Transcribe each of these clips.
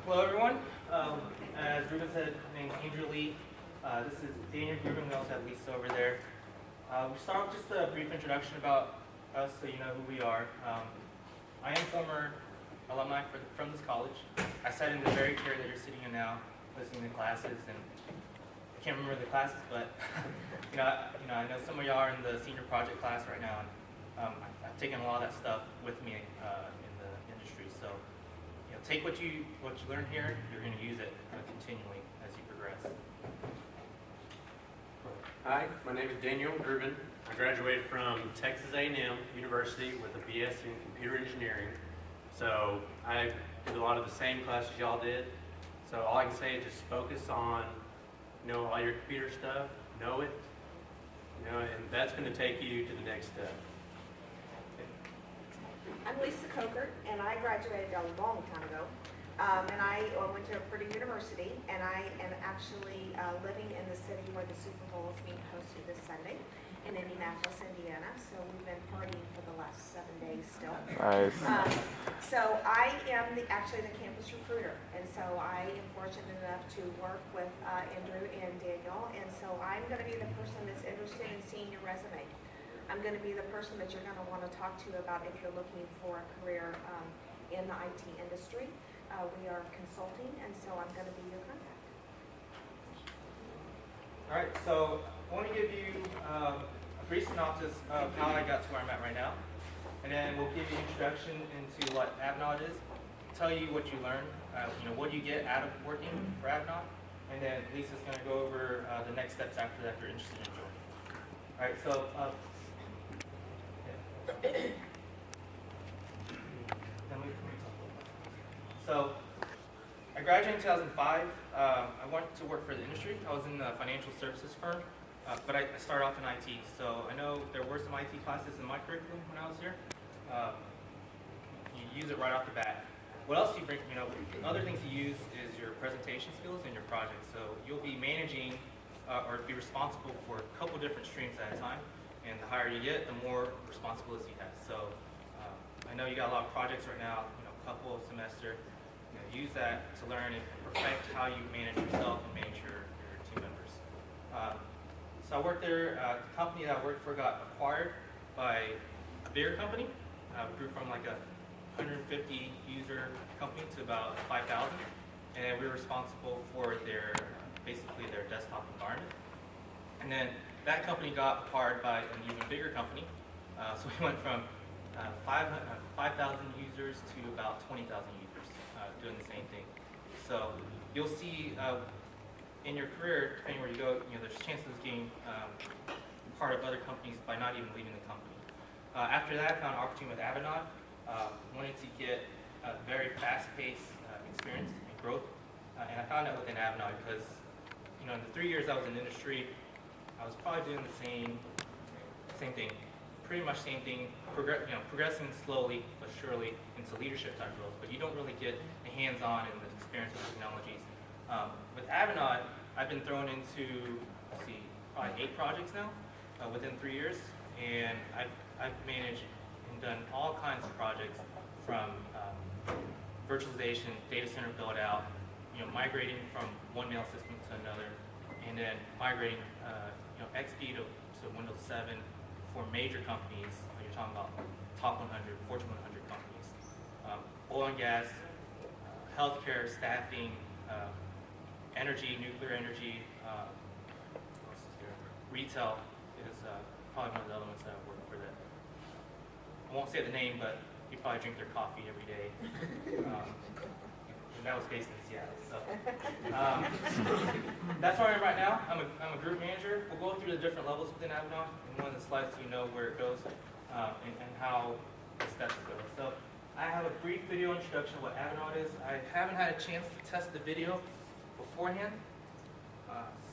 Hello, everyone. As Ruben said, my name is Andrew Lee. This is Daniel Ruben. We also have Lisa over there. We start with just a brief introduction about us so you know who we are. I am former alumni from this college. I sat in the very chair that you're sitting in now, listening to classes, and I can't remember the classes, but I know some of y'all are in the senior project class right now, and I've taken a lot of that stuff with me in the industry. So, take what you learn here. You're going to use it continually as you progress. Hi, my name is Daniel Rubin. I graduated from Texas A&M University with a BS in computer engineering. So I did a lot of the same classes y'all did. So all I can say is just focus on, all your computer stuff, know it, and that's going to take you to the next step. I'm Lisa Coker, and I graduated a long time ago. And I went to a pretty university, and I am actually living in the city where the Super Bowl is being hosted this Sunday in Indianapolis, Indiana. So we've been partying for the last 7 days still. Nice. So I am actually the campus recruiter, and so I am fortunate enough to work with Andrew and Daniel, and so I'm going to be the person that's interested in seeing your resume. I'm going to be the person that you're going to want to talk to about if you're looking for a career in the IT industry. We are consulting, and so I'm going to be your contact. All right, so I want to give you a brief synopsis of how I got to where I'm at right now, and then we'll give you an introduction into what Avande is, tell you what you learn, what you get out of working for Avande, and then Lisa's going to go over the next steps after that if you're interested in joining. All right, so So I graduated in 2005. I went to work for the industry. I was in the financial services firm, but I started off in IT. So I know there were some IT classes in my curriculum when I was here. You use it right off the bat. What else do you bring? Other things you use is your presentation skills and your projects. So you'll be managing or be responsible for a couple different streams at a time. And the higher you get, the more responsibility you have. So I know you got a lot of projects right now, a couple a semester. Use that to learn and perfect how you manage yourself and manage your team members. So I worked there. The company that I worked for got acquired by a bigger company. We grew from like a 150 user company to about 5,000. And we were responsible for basically their desktop environment. And then that company got acquired by an even bigger company. So we went from 5,000 users to about 20,000 users doing the same thing. So you'll see in your career, depending where you go, there's chances of getting part of other companies by not even leaving the company. After that, I found an opportunity with Avande. Wanted to get a very fast-paced experience and growth. And I found that within Avande because in the 3 years I was in the industry, I was probably doing the same thing, pretty much same thing, progressing slowly but surely into leadership type roles. But you don't really get the hands-on and the experience with technologies. With Avande, I've been thrown into probably 8 projects now within 3 years, and I've managed and done all kinds of projects from virtualization, data center build out, migrating from one mail system to another, and then migrating XP to Windows 7 for major companies. You're talking about top 100, Fortune 100 companies. Oil and gas, healthcare, staffing, energy, nuclear energy, what else is there? Retail is probably one of the other ones that I work for that. I won't say the name, but you probably drink their coffee every day. And that was based in Seattle. So that's where I am right now. I'm a group manager. We'll go through the different levels within Avande, and one of the slides so you know where it goes and how the steps go. So I have a brief video introduction of what Avande is. I haven't had a chance to test the video beforehand,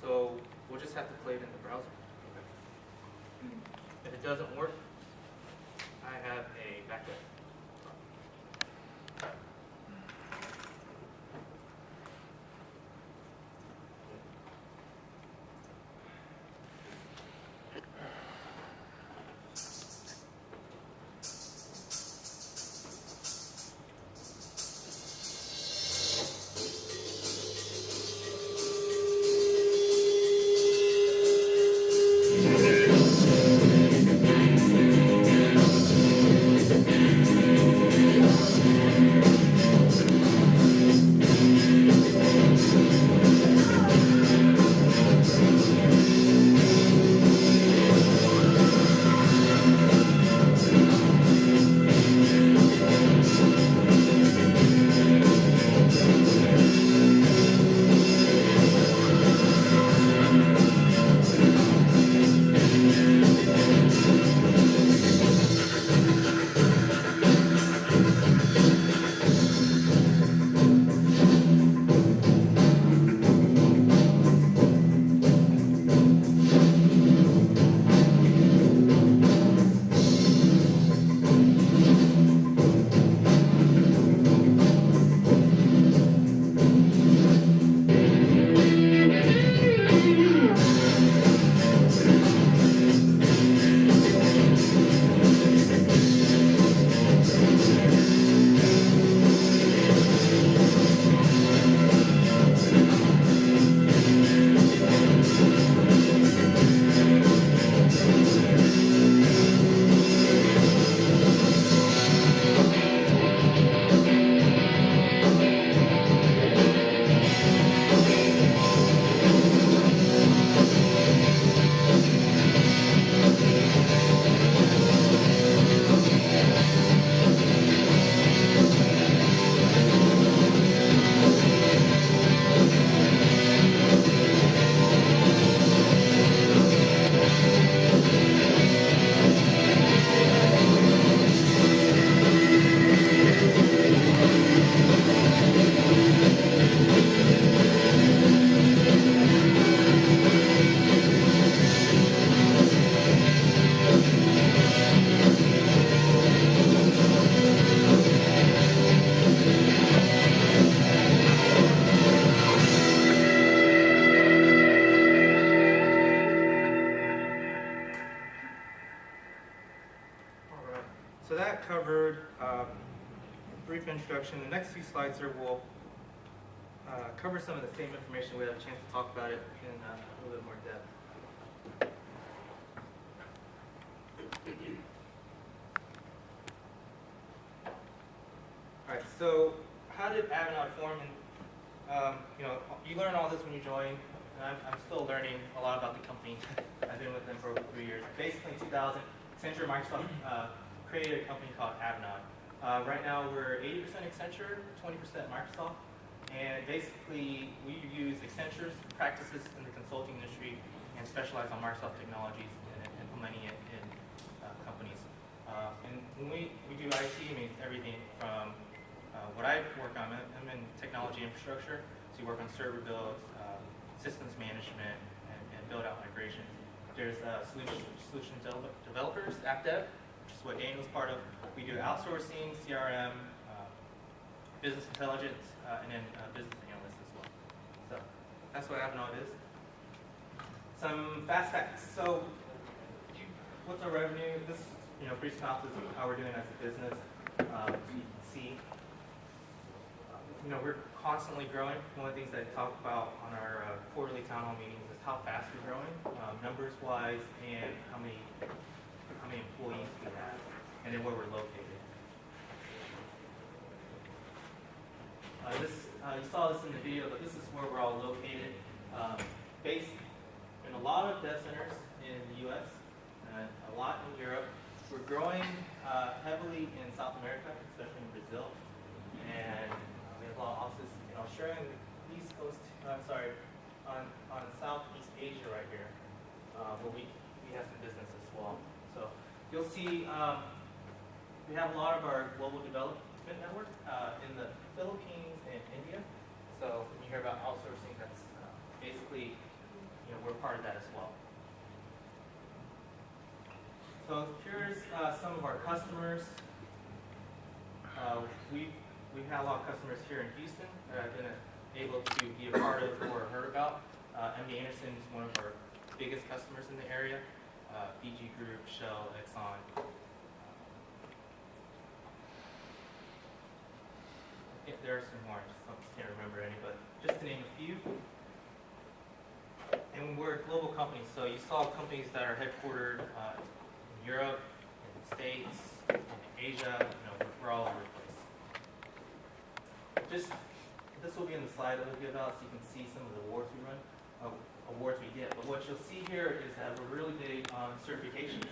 so we'll just have to play it in the browser. If it doesn't work, I have a backup. So that covered brief introduction. The next few slides here will cover some of the same information. We had a chance to talk about it in a little bit more depth. All right, so how did Avande form? And you learn all this when you join. And I'm still learning a lot about the company. I've been with them for over 3 years. Basically, in 2000, Accenture Microsoft created a company called Avande. Right now, we're 80% Accenture, 20% Microsoft. And basically, we use Accenture's practices in the consulting industry and specialize on Microsoft technologies and implementing it in companies. And when we do IT, it means everything from what I work on. I'm in technology infrastructure, so you work on server builds, systems management, and build out migrations. There's solution developers, app dev, which is what Daniel's part of. We do outsourcing, CRM, business intelligence, and then business analysts as well. So that's what Avande is. Some fast facts. So what's our revenue? This is pretty synopsis of how we're doing as a business. So you can see, we're constantly growing. One of the things that I talk about on our quarterly town hall meetings is how fast we're growing, numbers-wise, and how many employees we have, and then where we're located. You saw this in the video, but this is where we're all located. Based in a lot of dev centers in the U.S. and a lot in Europe. We're growing heavily in South America, especially in Brazil, and we have a lot of offices in Australia and the East Coast. On Southeast Asia right here, where we have some business as well. So you'll see we have a lot of our global development network in the Philippines and India. So when you hear about outsourcing, that's basically, we're part of that as well. So here's some of our customers. We've had a lot of customers here in Houston that I've been able to be a part of or heard about. MD Anderson is one of our biggest customers in the area. BG Group, Shell, Exxon. There are some more, I just can't remember any, but just to name a few. And we're a global company, so you saw companies that are headquartered in Europe, in the States, in Asia, we're all over the place. This will be in the slide that we'll give out so you can see some of the awards we run, awards we get. But what you'll see here is that we're really big on certifications.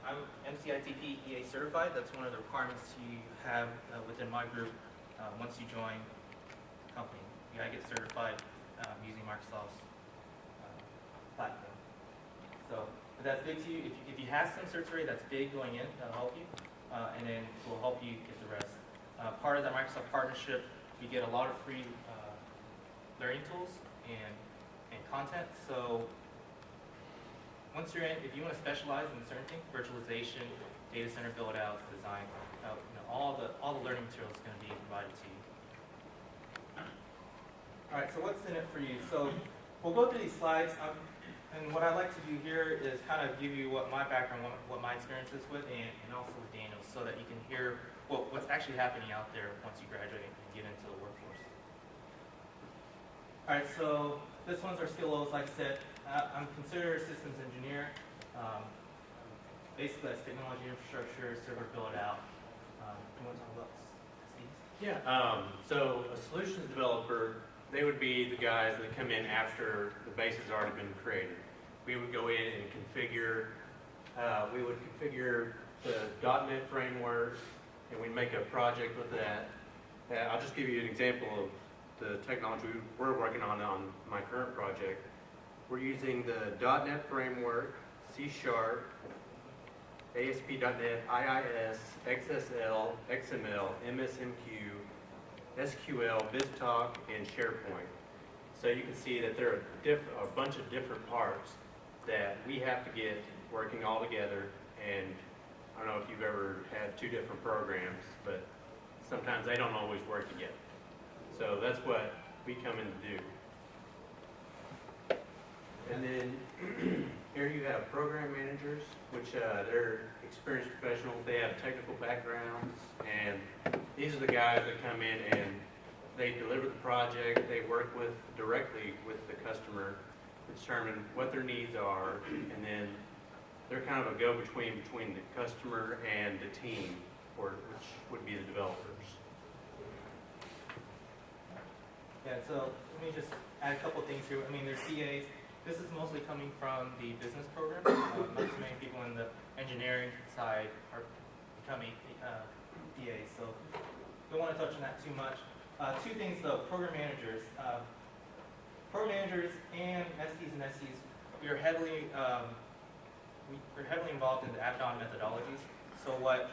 I'm MCITP EA certified. That's one of the requirements you have within my group once you join the company. You gotta get certified using Microsoft's platform. So but that's big to you. If you have some certs already, that's big going in. That'll help you, and then we'll help you get the rest. Part of that Microsoft partnership, you get a lot of free learning tools and content. So once you're in, if you want to specialize in a certain thing, virtualization, data center build-outs, design, all the learning material is going to be provided to you. All right, so what's in it for you? So we'll go through these slides, and what I like to do here is kind of give you what my background, what my experience is with, and also with Daniel, so that you can hear what's actually happening out there once you graduate and get into the workforce. All right, so this one's our skill levels. Like I said, I'm considered a systems engineer. Basically, that's technology infrastructure, server build out. You want to talk about Steve? Yeah. So a solutions developer, they would be the guys that come in after the base has already been created. We would go in and configure. We would configure the .NET framework, and we'd make a project with that. I'll just give you an example of the technology we're working on my current project. We're using the .NET framework, C#, ASP.NET, IIS, XSL, XML, MSMQ, SQL, BizTalk, and SharePoint. So you can see that there are a bunch of different parts that we have to get working all together. And I don't know if you've ever had two different programs, but sometimes they don't always work together. So that's what we come in to do. And then Here you have program managers, which they're experienced professionals. They have technical backgrounds, and these are the guys that come in and they deliver the project. They work directly with the customer to determine what their needs are, and then they're kind of a go-between between the customer and the team, which would be the developers. Yeah, so let me just add a couple things here. I mean, there's CAs. This is mostly coming from the business program. Not too many people in the engineering side are becoming PAs, so don't want to touch on that too much. Two things though, program managers. Program managers and SDs and SCs, we're heavily involved in the Avande methodologies. So what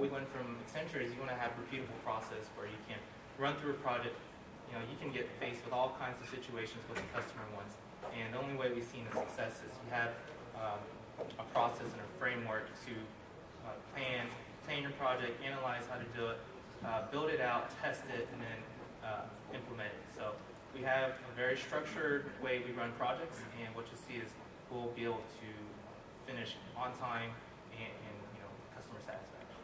we learned from Accenture is you want to have repeatable process where you can run through a project. You can get faced with all kinds of situations with the customer wants. And the only way we've seen a success is you have a process and a framework to plan your project, analyze how to do it, build it out, test it, and then implement it. So we have a very structured way we run projects, and what you'll see is we'll be able to finish on time and customer satisfaction.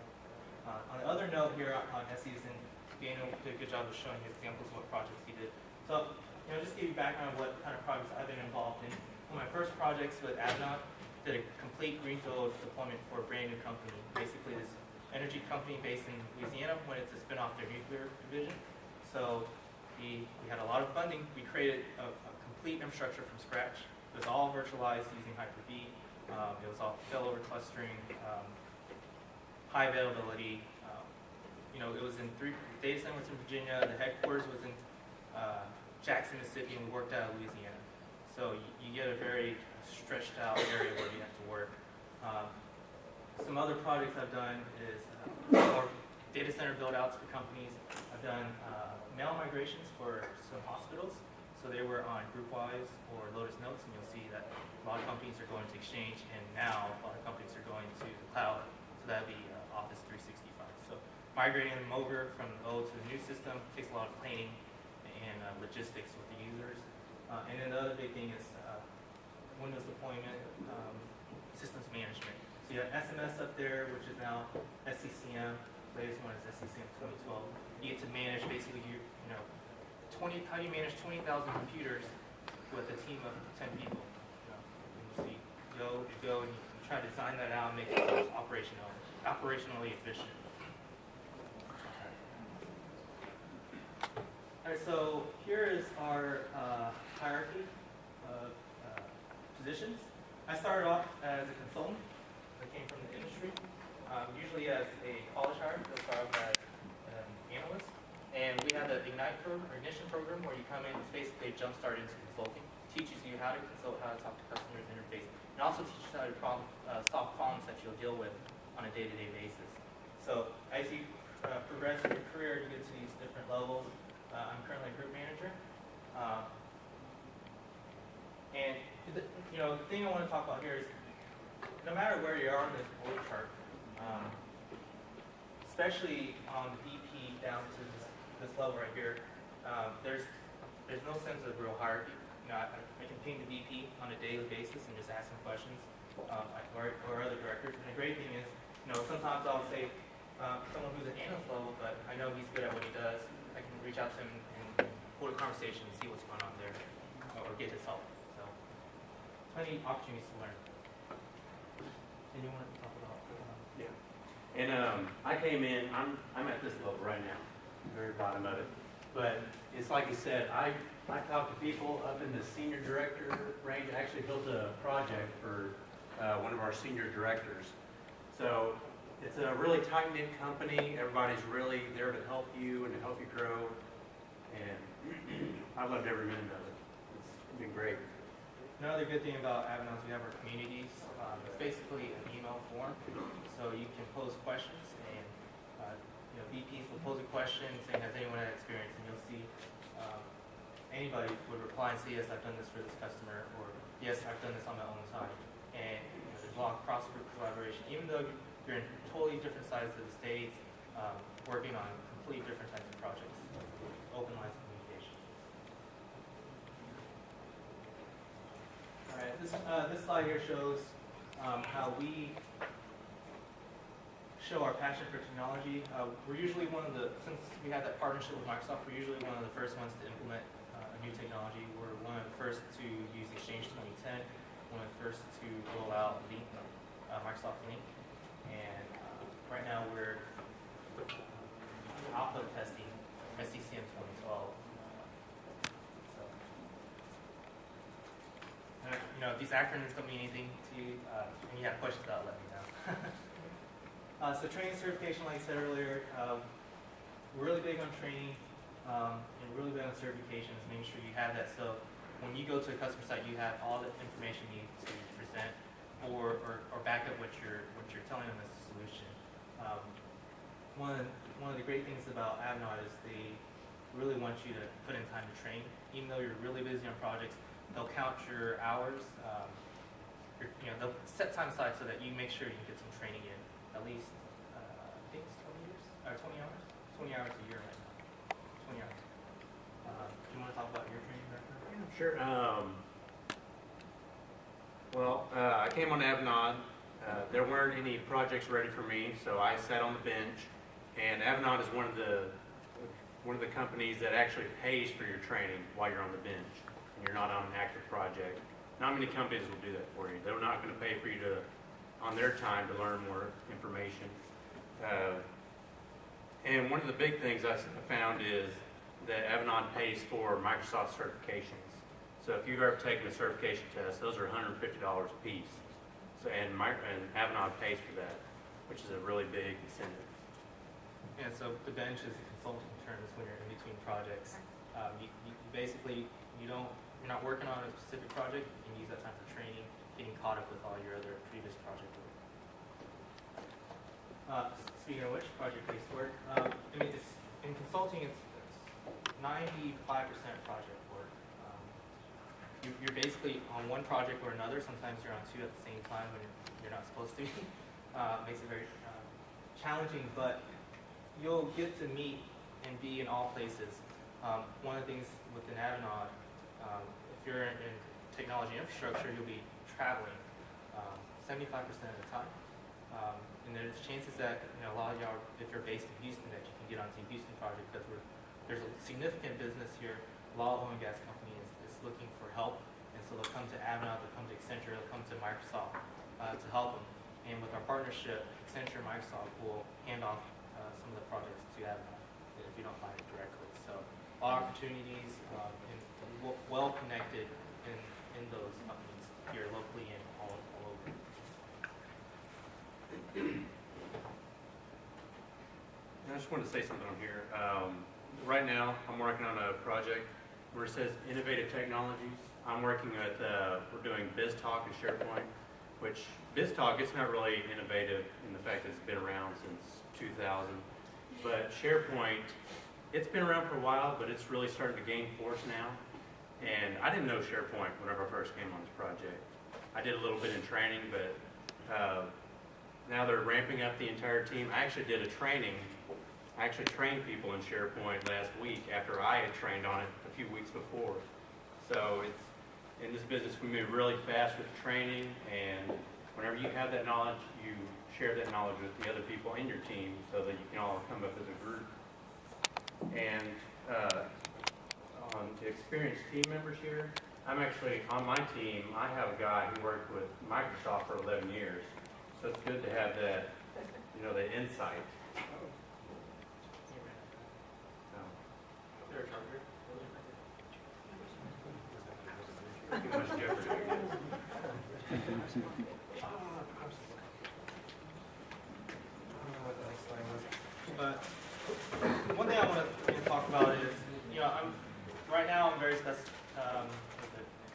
On the other note here on SEs, and Daniel did a good job of showing his examples of what projects he did. So just to give you background of what kind of projects I've been involved in. One of my first projects with Avande did a complete greenfield deployment for a brand new company. Basically, this energy company based in Louisiana when it's a spin-off their nuclear division. So we had a lot of funding. We created a complete infrastructure from scratch. It was all virtualized using Hyper-V. It was all failover clustering, high availability. It was in 3 data centers in Virginia. The headquarters was in Jackson, Mississippi, and we worked out of Louisiana. So you get a very stretched out area where you have to work. Some other projects I've done is more data center build outs for companies. I've done mail migrations for some hospitals. So they were on GroupWise or Lotus Notes, and you'll see that a lot of companies are going to Exchange, and now a lot of companies are going to the cloud. So that would be Office 365. So migrating them over from the old to the new system takes a lot of planning and logistics with the users. And then the other big thing is Windows deployment, systems management. So you have SMS up there, which is now SCCM. The latest one is SCCM 2012. You get to manage basically how do you manage 20,000 computers with a team of 10 people? And you go and you try to design that out and make it so it's operationally efficient. All right, so here is our hierarchy of positions. I started off as a consultant. I came from the industry. Usually as a college hire, they'll start off as an analyst. And we have the Ignite program, or Ignition program, where you come in, it's basically a jump start into consulting. Teaches you how to consult, how to talk to customers, interface, and also teaches you how to solve problems that you'll deal with on a day-to-day basis. So as you progress in your career, you get to these different levels. I'm currently a group manager. And the thing I want to talk about here is, no matter where you are on the org chart, especially on the VP down to this level right here, there's no sense of real hierarchy. I can ping the VP on a daily basis and just ask him questions, or other directors. And the great thing is, sometimes I'll say someone who's at analyst level, but I know he's good at what he does. I can reach out to him and hold a conversation and see what's going on there, or get his help. So, plenty of opportunities to learn. And you want to talk about? Yeah. And I came in. I'm at this level right now, very bottom of it. But it's like you said. I talked to people up in the senior director range. I actually built a project for one of our senior directors. So it's a really tight-knit company. Everybody's really there to help you and to help you grow. And I loved every minute of it. It's been great. Another good thing about Avande is we have our communities. It's basically an email form, so you can pose questions, and VPs will pose a question saying, "Has anyone had experience?" And you'll see anybody would reply and say, "Yes, I've done this for this customer," or "Yes, I've done this on my own time." And there's a lot of cross-group collaboration, even though you're in totally different sides of the states, working on completely different types of projects. Open lines of communication. All right, this slide here shows how we show our passion for technology. We're usually since we have that partnership with Microsoft, we're usually one of the first ones to implement a new technology. We're one of the first to use Exchange 2010, one of the first to roll out Link, Microsoft Link, and right now we're alpha testing SCCM 2012. If these acronyms don't mean anything to you, and you have questions about it, let me know. So training certification, like I said earlier, we're really big on training and really big on certifications, making sure you have that. So when you go to a customer site, you have all the information you need to present or back up what you're telling them as a solution. One of the great things about Avande is they really want you to put in time to train. Even though you're really busy on projects, they'll count your hours. They'll set time aside so that you make sure you get some training in. At least, I think it's 20 years, or 20 hours? 20 hours a year right now. 20 hours. Do you want to talk about your training background? Yeah, sure. I came on Avande. There weren't any projects ready for me, so I sat on the bench. And Avande is one of the companies that actually pays for your training while you're on the bench and you're not on an active project. Not many companies will do that for you. They're not going to pay for you on their time to learn more information. And one of the big things I found is that Avande pays for Microsoft certifications. So if you've ever taken a certification test, those are $150 a piece. So and Avande pays for that, which is a really big incentive. And so the bench is a consulting term is when you're in between projects. You're not working on a specific project. You can use that time for training, getting caught up with all your other previous project work. Speaking of which, project-based work. In consulting, it's 95% project work. You're basically on one project or another. Sometimes you're on two at the same time when you're not supposed to be. Makes it very challenging, but you'll get to meet and be in all places. One of the things within Avande, if you're in technology infrastructure, you'll be traveling 75% of the time. And there's chances that a lot of y'all, if you're based in Houston, that you can get onto the Houston project because there's a significant business here. A lot of oil and gas companies is looking for help, and so they'll come to Avande, they'll come to Accenture, they'll come to Microsoft to help them. And with our partnership, Accenture and Microsoft will hand off some of the projects to Avande if you don't find it directly. So all opportunities and well connected in those companies here locally and all over. I just wanted to say something on here. Right now, I'm working on a project where it says innovative technologies. I'm working with, we're doing BizTalk and SharePoint, which BizTalk, it's not really innovative in the fact that it's been around since 2000. But SharePoint, it's been around for a while, but it's really starting to gain force now. And I didn't know SharePoint whenever I first came on this project. I did a little bit in training, but now they're ramping up the entire team. I actually did a training. I actually trained people in SharePoint last week after I had trained on it a few weeks before. So it's in this business, we move really fast with training, and whenever you have that knowledge, you share that knowledge with the other people in your team so that you can all come up as a group. And on the experienced team members here, I'm actually, on my team, I have a guy who worked with Microsoft for 11 years. So it's good to have that, the insight. Too much jeopardy. But one thing I want to talk about is, right now I'm very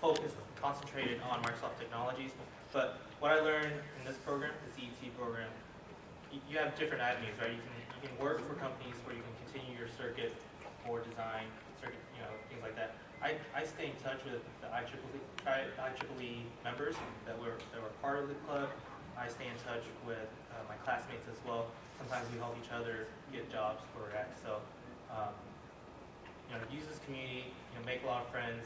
focused, concentrated on Microsoft technologies. But what I learned in this program, the CET program, you have different avenues, right? You can work for companies where you can continue your circuit or design circuit, things like that. I stay in touch with the IEEE members that were part of the club. I stay in touch with my classmates as well. Sometimes we help each other get jobs where we're at. So, use this community, make a lot of friends,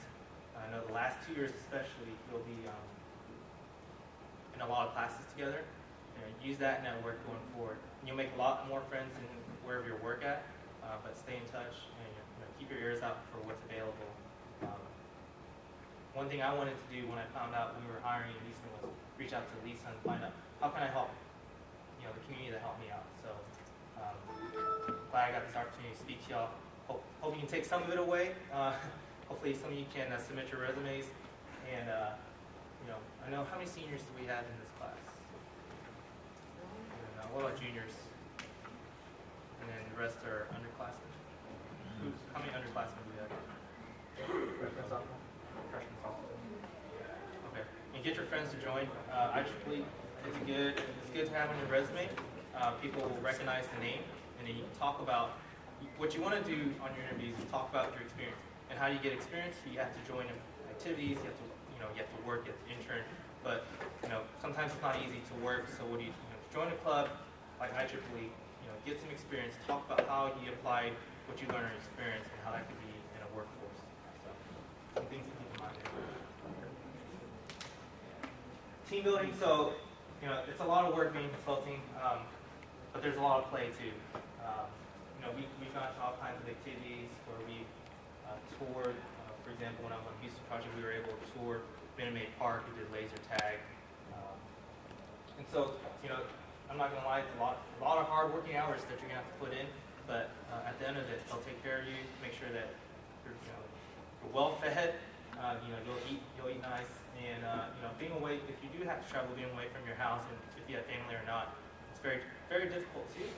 I know the last 2 years especially, you'll be in a lot of classes together. Use that network going forward. And you'll make a lot more friends in wherever you work at, but stay in touch and keep your ears out for what's available. One thing I wanted to do when I found out we were hiring in Easton was reach out to Lisa and find out how can I help the community that helped me out. So glad I got this opportunity to speak to y'all. Hope you can take some of it away. Hopefully some of you can submit your resumes. And I know, how many seniors do we have in this class? What about juniors? And then the rest are underclassmen? How many underclassmen do we have? Freshmen, sophomore? Freshmen, sophomore. Okay. And get your friends to join. IEEE, it's good to have on your resume. People will recognize the name, and then you can talk about what you want to do on your interviews is talk about your experience. And how do you get experience? You have to join activities, you have to work, you have to intern. But sometimes it's not easy to work, so what do you join a club like IEEE, get some experience, talk about how you applied what you learned in experience and how that could be in a workforce. So, some things to keep in mind there. Team building, so, it's a lot of work being consulting, but there's a lot of play too. We've gone to all kinds of activities where we've toured, for example, when I was on the Houston project, we were able to tour Minute Maid Park, we did laser tag. And so, I'm not gonna lie, it's a lot of hard working hours that you're gonna have to put in, but at the end of it, they'll take care of you, make sure that you're well fed, you'll eat nice, and being away, if you do have to travel, being away from your house, and if you have family or not, it's very, very difficult too.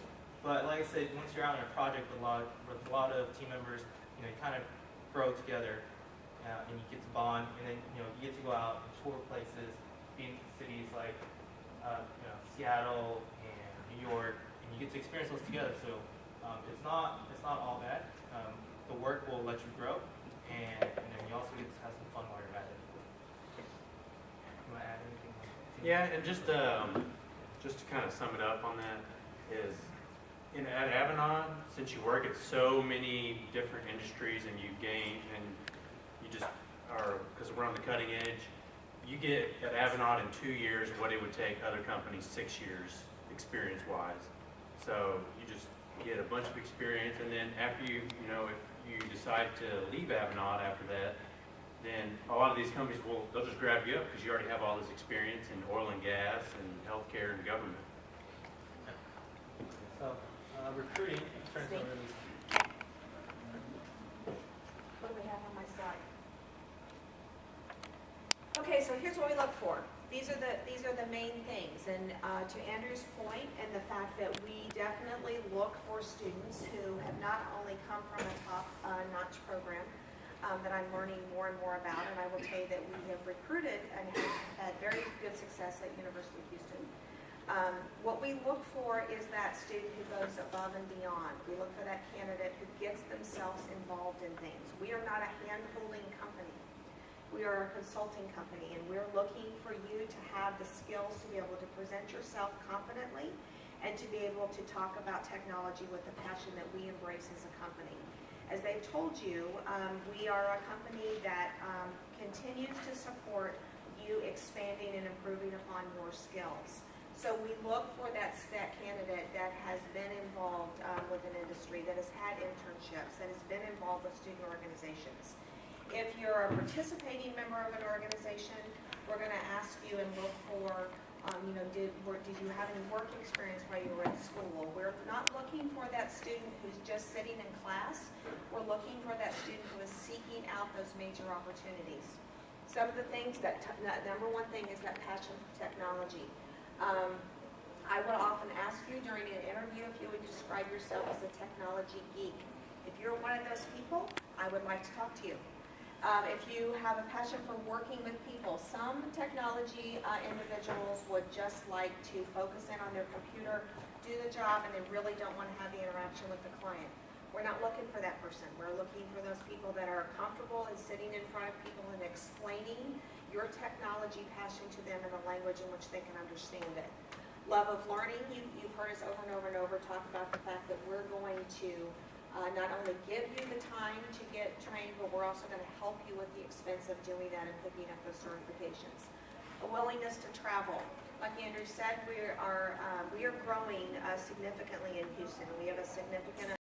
But like I said, once you're out on a project with a lot of team members, you kind of grow together, and you get to bond, and then you get to go out and tour places, be in cities like Seattle and New York, and you get to experience those together. So it's not all bad. The work will let you grow, and then you also get to have some fun while you're at it. You want to add anything? Yeah, and just to kind of sum it up on that is, at Avande, since you work at so many different industries and you gain and you just are, because we're on the cutting edge, you get at Avande in 2 years what it would take other companies 6 years experience-wise. So you just get a bunch of experience, and then after if you decide to leave Avande after that, then a lot of these companies they'll just grab you up because you already have all this experience in oil and gas and healthcare and government. So recruiting turns over to Lisa. What do we have on my slide? Okay, so here's what we look for. These are the main things, and to Andrew's point, and the fact that we definitely look for students who have not only come from a top-notch program that I'm learning more and more about, and I will tell you that we have recruited and have had very good success at University of Houston. What we look for is that student who goes above and beyond. We look for that candidate who gets themselves involved in things. We are not a hand-holding company. We are a consulting company, and we're looking for you to have the skills to be able to present yourself confidently and to be able to talk about technology with the passion that we embrace as a company. As they've told you, we are a company that continues to support you expanding and improving upon your skills. So we look for that candidate that has been involved with an industry, that has had internships, that has been involved with student organizations. If you're a participating member of an organization, we're going to ask you and look for, did you have any work experience while you were in school? We're not looking for that student who's just sitting in class. We're looking for that student who is seeking out those major opportunities. Some of the things number one thing is that passion for technology. I would often ask you during an interview if you would describe yourself as a technology geek. If you're one of those people, I would like to talk to you. If you have a passion for working with people, some technology individuals would just like to focus in on their computer, do the job, and they really don't want to have the interaction with the client. We're not looking for that person. We're looking for those people that are comfortable in sitting in front of people and explaining your technology passion to them in a language in which they can understand it. Love of learning, you've heard us over and over and over talk about the fact that we're going to not only give you the time to get trained, but we're also going to help you with the expense of doing that and picking up those certifications. A willingness to travel. Like Andrew said, we are growing significantly in Houston. We have a significant